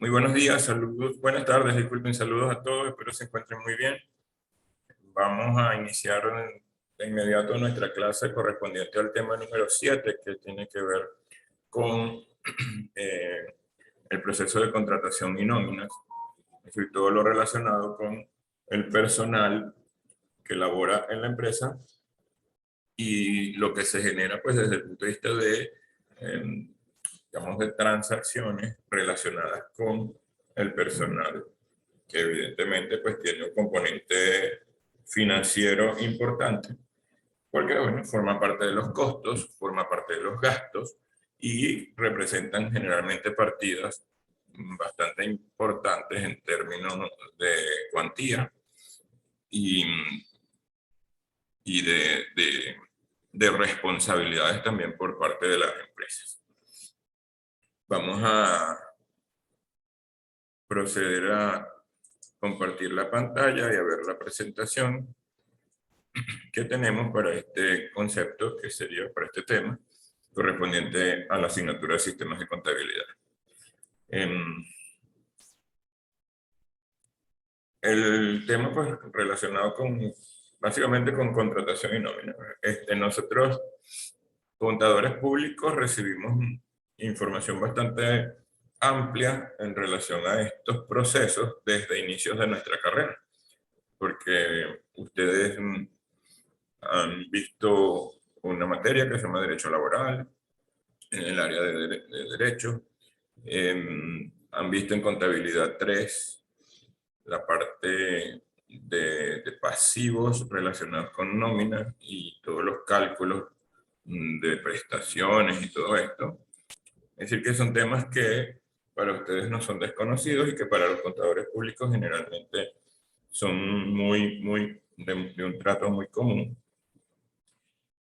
Muy buenos días, saludos, buenas tardes, disculpen, saludos a todos, espero se encuentren muy bien. Vamos a iniciar de inmediato nuestra clase correspondiente al tema número 7, que tiene que ver con el proceso de contratación y nóminas, es decir, todo lo relacionado con el personal que labora en la empresa y lo que se genera pues desde el punto de vista de digamos, de transacciones relacionadas con el personal, que evidentemente pues tiene un componente financiero importante, porque bueno, forma parte de los costos, forma parte de los gastos y representan generalmente partidas bastante importantes en términos de cuantía y, de responsabilidades también por parte de las empresas. Vamos a proceder a compartir la pantalla y a ver la presentación que tenemos para este concepto, que sería para este tema, correspondiente a la asignatura de sistemas de contabilidad. El tema pues relacionado con, básicamente con contratación y nómina. Nosotros, contadores públicos, recibimos información bastante amplia en relación a estos procesos desde inicios de nuestra carrera, porque ustedes han visto una materia que se llama Derecho Laboral en el área de Derecho, han visto en Contabilidad 3 la parte de pasivos relacionados con nóminas y todos los cálculos de prestaciones y todo esto. Es decir, que son temas que para ustedes no son desconocidos y que para los contadores públicos generalmente son de un trato muy común.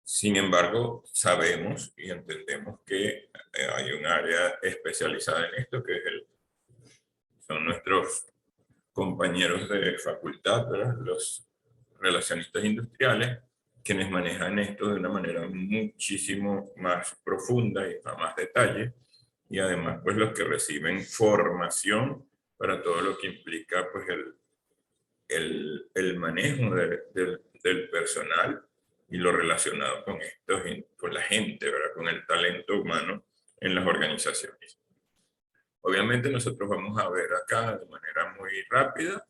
Sin embargo, sabemos y entendemos que hay un área especializada en esto, que es son nuestros compañeros de facultad, ¿verdad? Los relacionistas industriales, quienes manejan esto de una manera muchísimo más profunda y a más detalle, y además pues los que reciben formación para todo lo que implica pues el manejo del personal y lo relacionado con esto, con la gente, ¿verdad? Con el talento humano en las organizaciones. Obviamente nosotros vamos a ver acá de manera muy rápida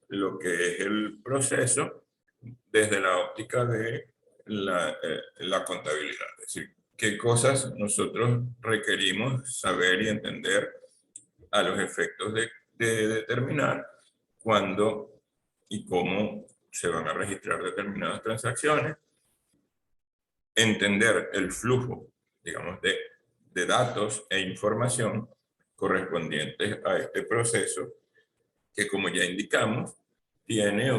lo que es el proceso desde la óptica de la contabilidad. Es decir, qué cosas nosotros requerimos saber y entender a los efectos de determinar cuándo y cómo se van a registrar determinadas transacciones, entender el flujo, digamos, de datos e información correspondientes a este proceso, que como ya indicamos, tiene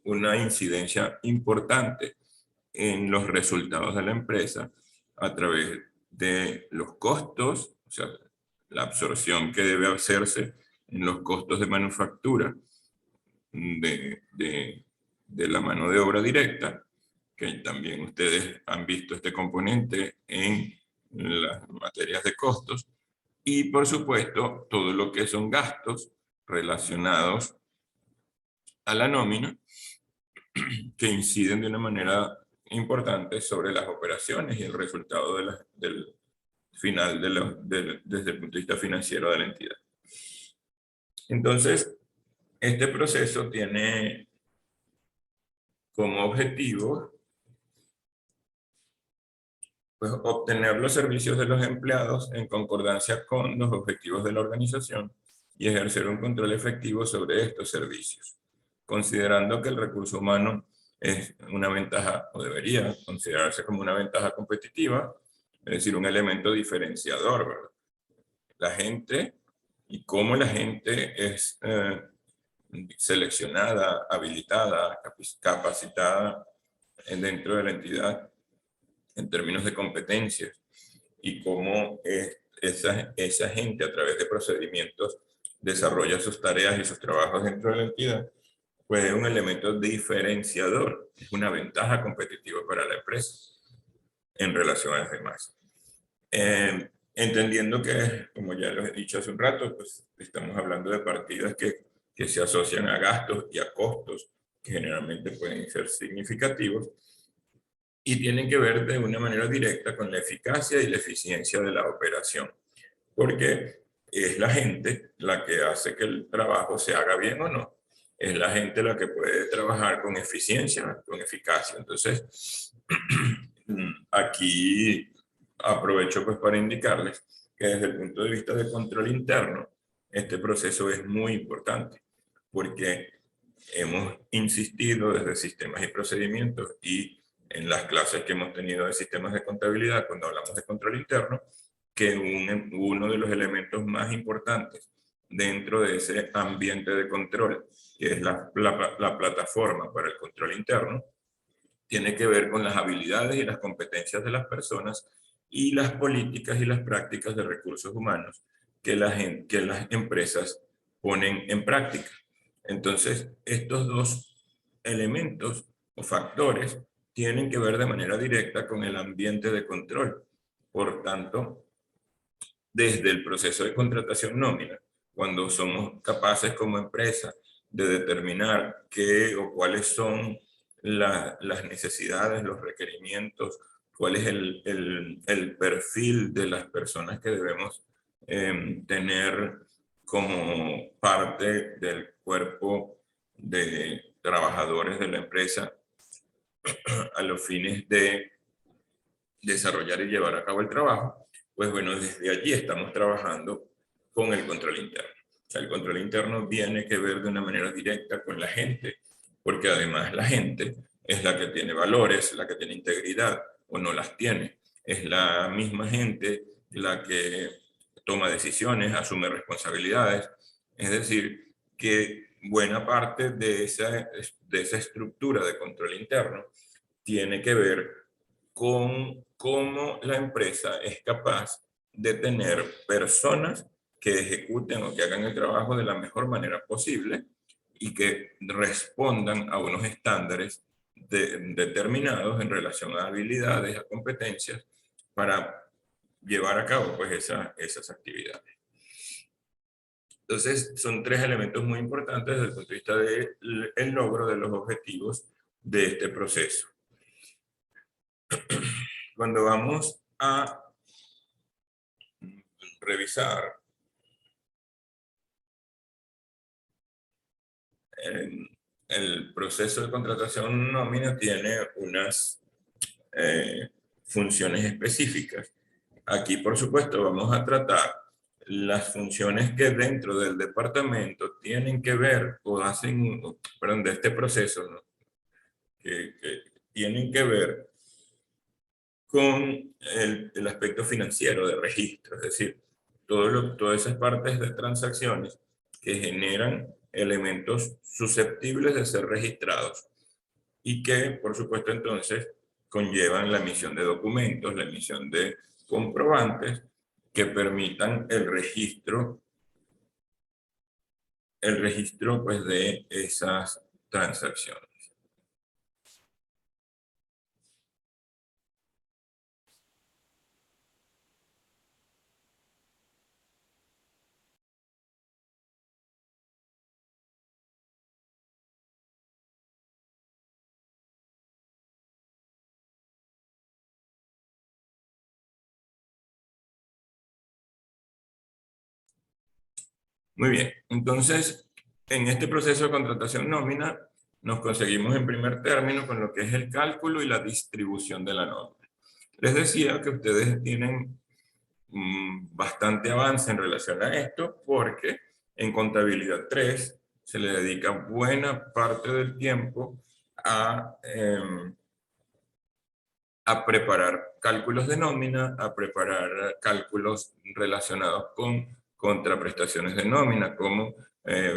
una incidencia importante en los resultados de la empresa a través de los costos, o sea, la absorción que debe hacerse en los costos de manufactura de la mano de obra directa, que también ustedes han visto este componente en las materias de costos, y por supuesto todo lo que son gastos relacionados a la nómina, que inciden de una manera importante sobre las operaciones y el resultado del final desde el punto de vista financiero de la entidad. Entonces, este proceso tiene como objetivo pues, obtener los servicios de los empleados en concordancia con los objetivos de la organización y ejercer un control efectivo sobre estos servicios, considerando que el recurso humano es una ventaja, o debería considerarse como una ventaja competitiva, es decir, un elemento diferenciador, ¿verdad? La gente y cómo la gente es seleccionada, habilitada, capacitada dentro de la entidad en términos de competencias y cómo esa gente a través de procedimientos desarrolla sus tareas y sus trabajos dentro de la entidad, pues es un elemento diferenciador, es una ventaja competitiva para la empresa en relación a las demás. entendiendo que, como ya lo he dicho hace un rato, pues estamos hablando de partidas que se asocian a gastos y a costos que generalmente pueden ser significativos y tienen que ver de una manera directa con la eficacia y la eficiencia de la operación, porque es la gente la que hace que el trabajo se haga bien o no. Es la gente la que puede trabajar con eficiencia, con eficacia. Entonces, aquí aprovecho pues para indicarles que desde el punto de vista de control interno, este proceso es muy importante, porque hemos insistido desde sistemas y procedimientos y en las clases que hemos tenido de sistemas de contabilidad, cuando hablamos de control interno, que uno de los elementos más importantes dentro de ese ambiente de control, que es la plataforma para el control interno, tiene que ver con las habilidades y las competencias de las personas y las políticas y las prácticas de recursos humanos que las empresas ponen en práctica. Entonces, estos dos elementos o factores tienen que ver de manera directa con el ambiente de control. Por tanto, desde el proceso de contratación nómina, cuando somos capaces como empresa de determinar qué o cuáles son las necesidades, los requerimientos, cuál es el perfil de las personas que debemos tener como parte del cuerpo de trabajadores de la empresa a los fines de desarrollar y llevar a cabo el trabajo, pues bueno, desde allí estamos trabajando con el control interno. O sea, el control interno tiene que ver de una manera directa con la gente, porque además la gente es la que tiene valores, la que tiene integridad o no las tiene. Es la misma gente la que toma decisiones, asume responsabilidades. Es decir, que buena parte de esa estructura de control interno tiene que ver con cómo la empresa es capaz de tener personas que ejecuten o que hagan el trabajo de la mejor manera posible y que respondan a unos estándares determinados en relación a habilidades, a competencias, para llevar a cabo pues esas actividades. Entonces, son tres elementos muy importantes desde el punto de vista del logro de los objetivos de este proceso. Cuando vamos a revisar el proceso de contratación nómina, tiene unas funciones específicas. Aquí, por supuesto, vamos a tratar las funciones que dentro del departamento tienen que ver o hacen, perdón, de este proceso, ¿no? que tienen que ver con el aspecto financiero de registro, es decir, todas esas partes de transacciones que generan elementos susceptibles de ser registrados y que, por supuesto, entonces conllevan la emisión de documentos, la emisión de comprobantes que permitan el registro pues, de esas transacciones. Muy bien, entonces, en este proceso de contratación nómina, nos conseguimos en primer término con lo que es el cálculo y la distribución de la nómina. Les decía que ustedes tienen bastante avance en relación a esto, porque en contabilidad 3 se le dedica buena parte del tiempo a preparar cálculos de nómina, a preparar cálculos relacionados con contraprestaciones de nómina, como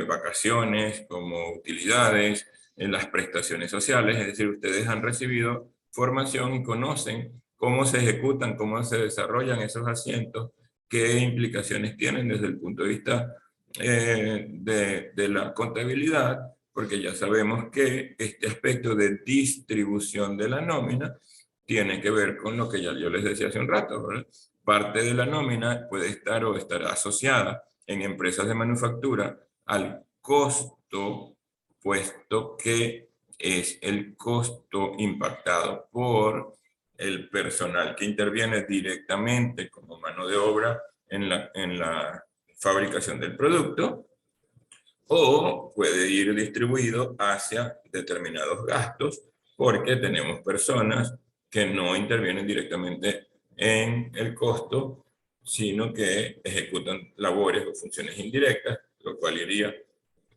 vacaciones, como utilidades, en las prestaciones sociales. Es decir, ustedes han recibido formación y conocen cómo se ejecutan, cómo se desarrollan esos asientos, qué implicaciones tienen desde el punto de vista de la contabilidad, porque ya sabemos que este aspecto de distribución de la nómina tiene que ver con lo que ya yo les decía hace un rato, ¿verdad? parte de la nómina puede estar o estará asociada en empresas de manufactura al costo, puesto que es el costo impactado por el personal que interviene directamente como mano de obra en la fabricación del producto, o puede ir distribuido hacia determinados gastos, porque tenemos personas que no intervienen directamente en el costo, sino que ejecutan labores o funciones indirectas, lo cual iría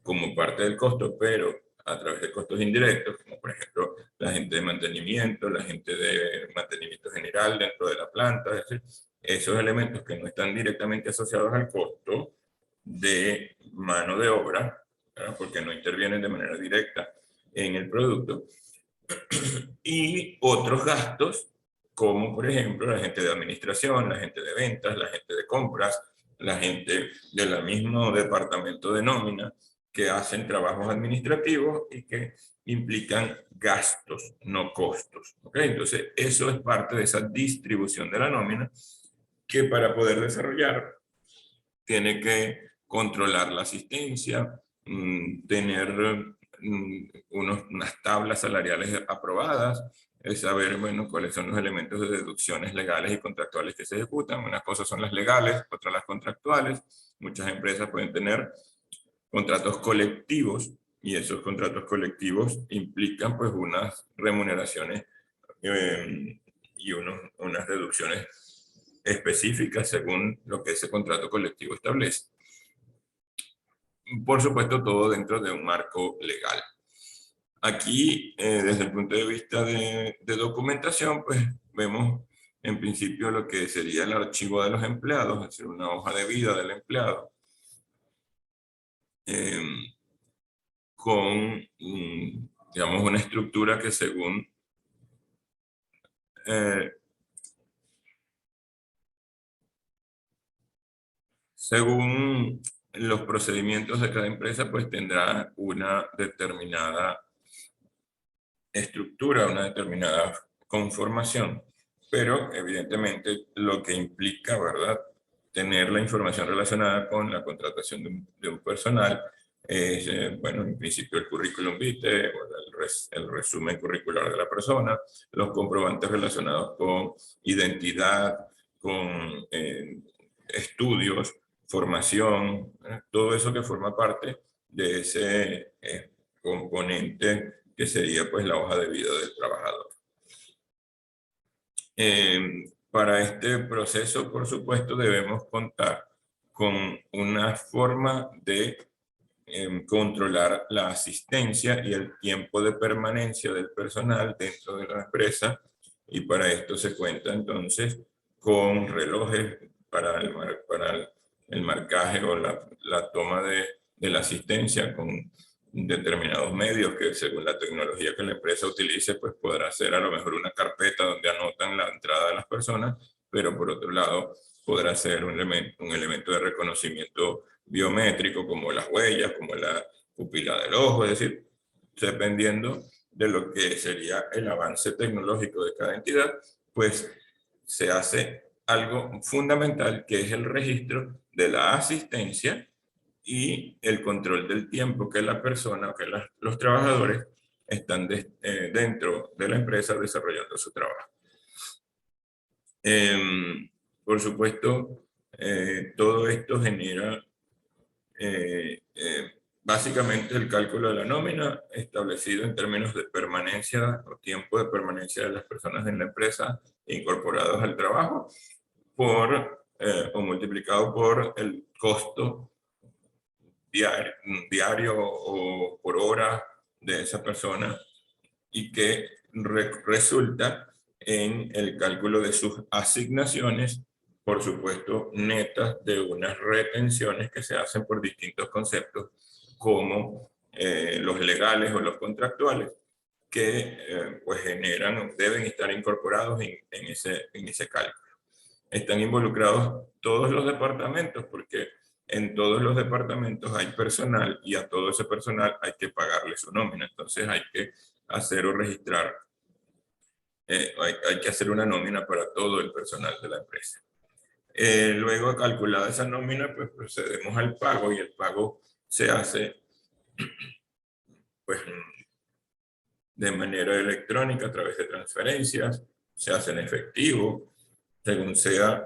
como parte del costo, pero a través de costos indirectos, como por ejemplo la gente de mantenimiento, la gente de mantenimiento general dentro de la planta, es decir, esos elementos que no están directamente asociados al costo de mano de obra, ¿verdad? Porque no intervienen de manera directa en el producto, y otros gastos, como por ejemplo la gente de administración, la gente de ventas, la gente de compras, la gente del mismo departamento de nómina, que hacen trabajos administrativos y que implican gastos, no costos. ¿Okay? Entonces, eso es parte de esa distribución de la nómina que para poder desarrollar tiene que controlar la asistencia, tener unas tablas salariales aprobadas, saber, bueno, cuáles son los elementos de deducciones legales y contractuales que se ejecutan. Unas cosas son las legales, otras las contractuales. Muchas empresas pueden tener contratos colectivos, y esos contratos colectivos implican pues unas remuneraciones y unas deducciones específicas según lo que ese contrato colectivo establece. Por supuesto, todo dentro de un marco legal. Aquí, desde el punto de vista de documentación, pues vemos en principio lo que sería el archivo de los empleados, es decir, una hoja de vida del empleado, con, digamos, una estructura que según los procedimientos de cada empresa, pues tendrá una determinada estructura, una determinada conformación, pero evidentemente lo que implica, ¿verdad?, tener la información relacionada con la contratación de un personal es, bueno, en principio el currículum vitae, el resumen curricular de la persona, los comprobantes relacionados con identidad, con estudios, formación, todo eso que forma parte de ese componente que sería pues la hoja de vida del trabajador. Para este proceso, por supuesto, debemos contar con una forma de controlar la asistencia y el tiempo de permanencia del personal dentro de la empresa, y para esto se cuenta entonces con relojes para el marcaje o la toma de la asistencia, con determinados medios que según la tecnología que la empresa utilice, pues podrá ser a lo mejor una carpeta donde anotan la entrada de las personas, pero por otro lado podrá ser un elemento de reconocimiento biométrico, como las huellas, como la pupila del ojo, es decir, dependiendo de lo que sería el avance tecnológico de cada entidad, pues se hace algo fundamental, que es el registro de la asistencia y el control del tiempo que la persona o que los trabajadores están dentro de la empresa desarrollando su trabajo. Por supuesto, todo esto genera básicamente el cálculo de la nómina establecido en términos de permanencia o tiempo de permanencia de las personas en la empresa incorporados al trabajo o multiplicado por el costo diario o por hora de esa persona, y que resulta en el cálculo de sus asignaciones, por supuesto, netas de unas retenciones que se hacen por distintos conceptos, como los legales o los contractuales, que pues generan, deben estar incorporados en ese cálculo. Están involucrados todos los departamentos, porque en todos los departamentos hay personal y a todo ese personal hay que pagarle su nómina. Entonces hay que hacer o registrar, hay que hacer una nómina para todo el personal de la empresa. Luego, calculada esa nómina, pues procedemos al pago, y el pago se hace pues, de manera electrónica a través de transferencias, se hace en efectivo, según sea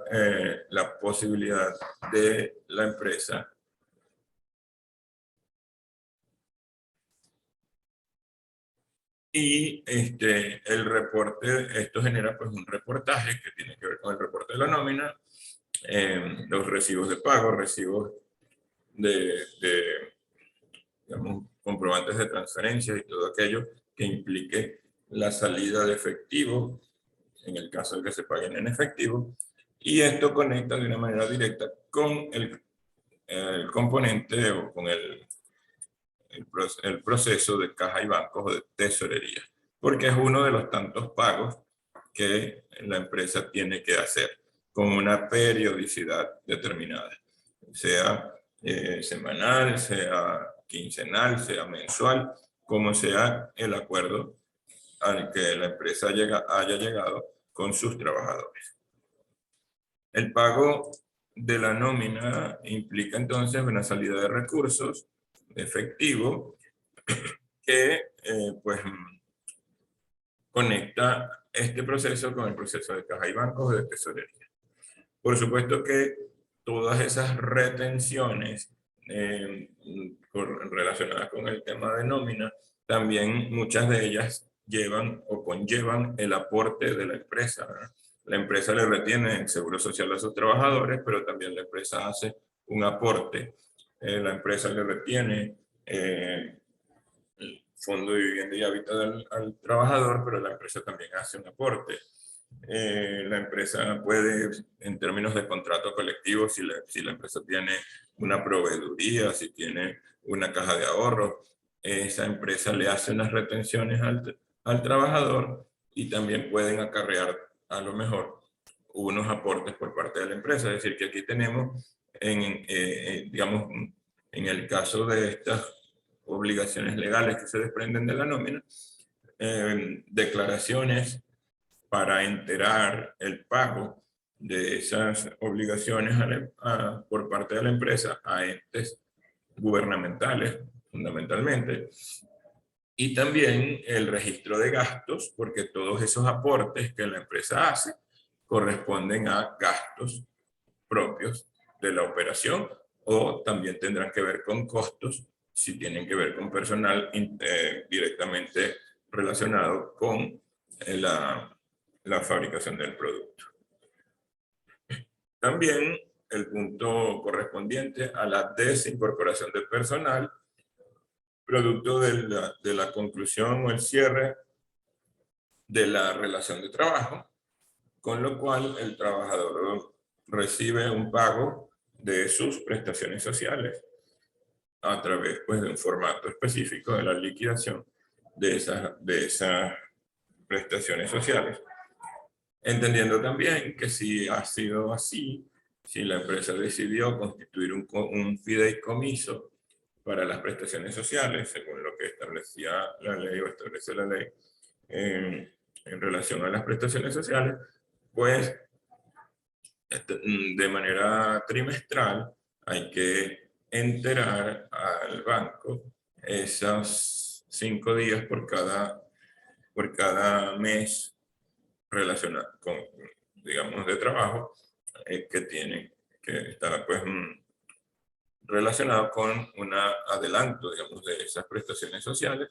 la posibilidad de la empresa. Y el reporte, esto genera pues un reportaje que tiene que ver con el reporte de la nómina, los recibos de pago, recibos de, digamos, comprobantes de transferencia y todo aquello que implique la salida de efectivo, en el caso de que se paguen en efectivo, y esto conecta de una manera directa con el componente o con el proceso de caja y bancos o de tesorería, porque es uno de los tantos pagos que la empresa tiene que hacer con una periodicidad determinada, sea semanal, sea quincenal, sea mensual, como sea el acuerdo al que la empresa haya llegado con sus trabajadores. El pago de la nómina implica entonces una salida de recursos efectivo que pues conecta este proceso con el proceso de caja y bancos o de tesorería. Por supuesto que todas esas retenciones relacionadas con el tema de nómina, también muchas de ellas llevan o conllevan el aporte de la empresa, ¿verdad? La empresa le retiene el seguro social a sus trabajadores, pero también la empresa hace un aporte. La empresa le retiene el fondo de vivienda y hábitat al trabajador, pero la empresa también hace un aporte. La empresa puede, en términos de contrato colectivo, si la empresa tiene una proveeduría, si tiene una caja de ahorro, esa empresa le hace unas retenciones al trabajador, y también pueden acarrear a lo mejor unos aportes por parte de la empresa. Es decir, que aquí tenemos, digamos, en el caso de estas obligaciones legales que se desprenden de la nómina, declaraciones para enterar el pago de esas obligaciones por parte de la empresa a entes gubernamentales, fundamentalmente, y también el registro de gastos, porque todos esos aportes que la empresa hace corresponden a gastos propios de la operación, o también tendrán que ver con costos si tienen que ver con personal directamente relacionado con la fabricación del producto. También el punto correspondiente a la desincorporación de personal, producto de la conclusión o el cierre de la relación de trabajo, con lo cual el trabajador recibe un pago de sus prestaciones sociales a través pues, de un formato específico de la liquidación de esas prestaciones sociales. Entendiendo también que si ha sido así, si la empresa decidió constituir un fideicomiso para las prestaciones sociales, según lo que establecía la ley o establece la ley en relación a las prestaciones sociales, pues de manera trimestral hay que enterar al banco esos 5 días por cada mes relacionado con, digamos, de trabajo que está pues relacionado con un adelanto, digamos, de esas prestaciones sociales,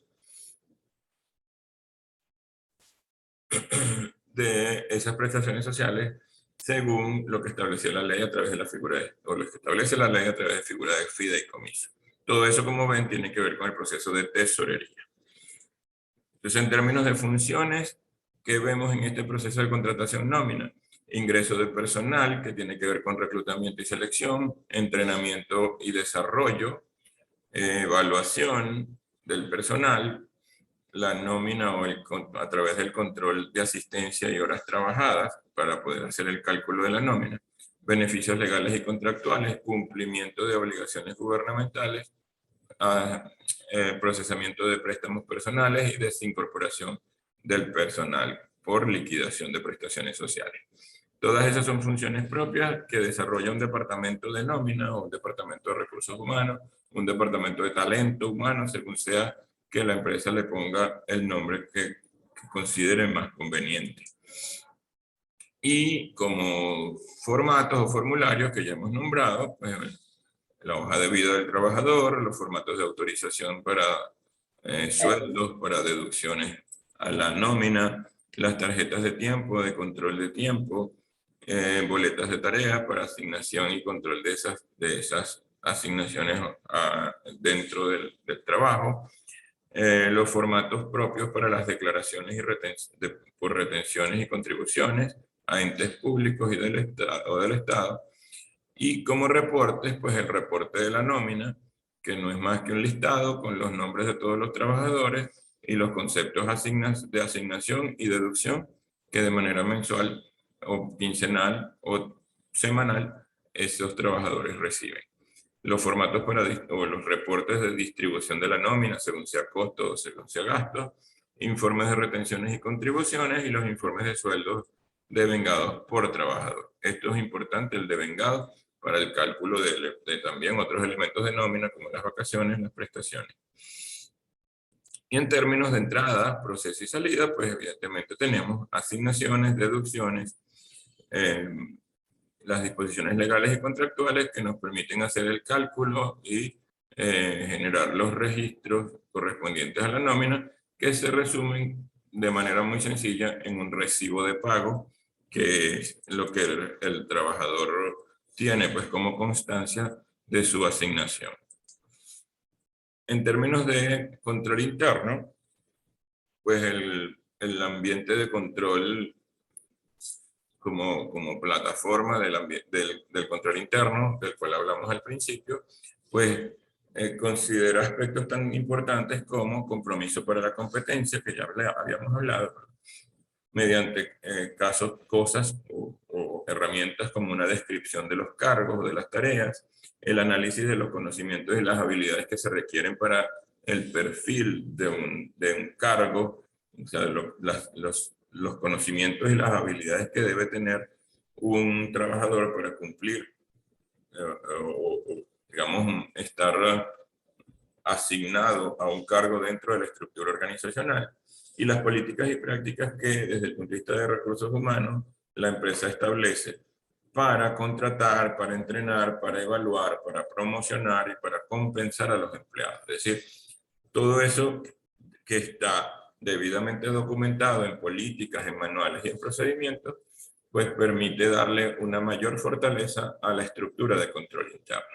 según lo que establecía la ley a través de la figura o lo que establece la ley a través de figura de fideicomiso. Todo eso, como ven, tiene que ver con el proceso de tesorería. Entonces, en términos de funciones, ¿qué vemos en este proceso de contratación nómina? Ingreso de personal, que tiene que ver con reclutamiento y selección, entrenamiento y desarrollo, evaluación del personal, la nómina a través del control de asistencia y horas trabajadas para poder hacer el cálculo de la nómina, beneficios legales y contractuales, cumplimiento de obligaciones gubernamentales, procesamiento de préstamos personales y desincorporación del personal por liquidación de prestaciones sociales. Todas esas son funciones propias que desarrolla un departamento de nómina o un departamento de recursos humanos, un departamento de talento humano, según sea que la empresa le ponga el nombre que considere más conveniente. Y como formatos o formularios que ya hemos nombrado, pues la hoja de vida del trabajador, los formatos de autorización para sueldos, para deducciones a la nómina, las tarjetas de tiempo, de control de tiempo, boletas de tareas para asignación y control de esas asignaciones dentro del trabajo, los formatos propios para las declaraciones por retenciones y contribuciones a entes públicos y del Estado, y como reportes, pues el reporte de la nómina, que no es más que un listado con los nombres de todos los trabajadores y los conceptos de asignación y deducción que de manera mensual o quincenal o semanal esos trabajadores reciben. Los formatos o los reportes de distribución de la nómina según sea costo o según sea gasto, informes de retenciones y contribuciones y los informes de sueldos devengados por trabajador. Esto es importante, el devengado, para el cálculo de también otros elementos de nómina como las vacaciones, las prestaciones. Y en términos de entrada, proceso y salida, pues evidentemente tenemos asignaciones, deducciones, las disposiciones legales y contractuales que nos permiten hacer el cálculo y generar los registros correspondientes a la nómina, que se resumen de manera muy sencilla en un recibo de pago, que es lo que el trabajador tiene pues como constancia de su asignación. En términos de control interno, pues el ambiente de control como plataforma del control interno, del cual hablamos al principio, pues considera aspectos tan importantes como compromiso para la competencia, que ya habíamos hablado, mediante cosas o herramientas como una descripción de los cargos o de las tareas, el análisis de los conocimientos y las habilidades que se requieren para el perfil de un cargo, o sea, los conocimientos y las habilidades que debe tener un trabajador para cumplir digamos, estar asignado a un cargo dentro de la estructura organizacional, y las políticas y prácticas que desde el punto de vista de recursos humanos la empresa establece para contratar, para entrenar, para evaluar, para promocionar y para compensar a los empleados. Es decir, todo eso que está debidamente documentado en políticas, en manuales y en procedimientos, pues permite darle una mayor fortaleza a la estructura de control interno.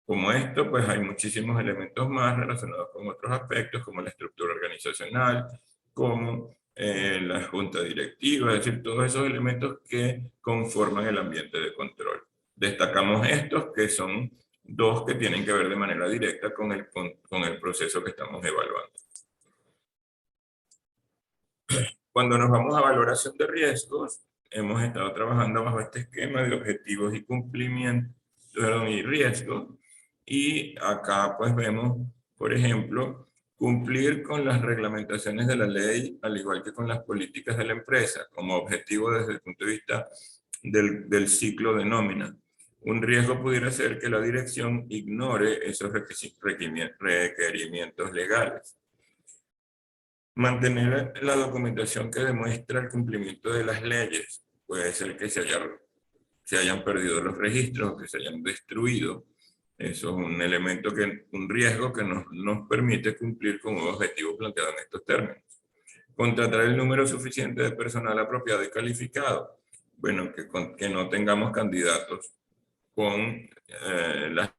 Como esto, pues hay muchísimos elementos más relacionados con otros aspectos, como la estructura organizacional, como la junta directiva, es decir, todos esos elementos que conforman el ambiente de control. Destacamos estos, que son dos que tienen que ver de manera directa con el proceso que estamos evaluando. Cuando nos vamos a valoración de riesgos, hemos estado trabajando bajo este esquema de objetivos y cumplimiento y riesgos. Y acá pues vemos, por ejemplo, cumplir con las reglamentaciones de la ley, al igual que con las políticas de la empresa, como objetivo desde el punto de vista del ciclo de nómina. Un riesgo pudiera ser que la dirección ignore esos requerimientos legales. Mantener la documentación que demuestra el cumplimiento de las leyes. Puede ser que se hayan perdido los registros o que se hayan destruido. Eso es un elemento, un riesgo que nos permite cumplir con un objetivo planteado en estos términos. Contratar el número suficiente de personal apropiado y calificado. Bueno, que no tengamos candidatos con las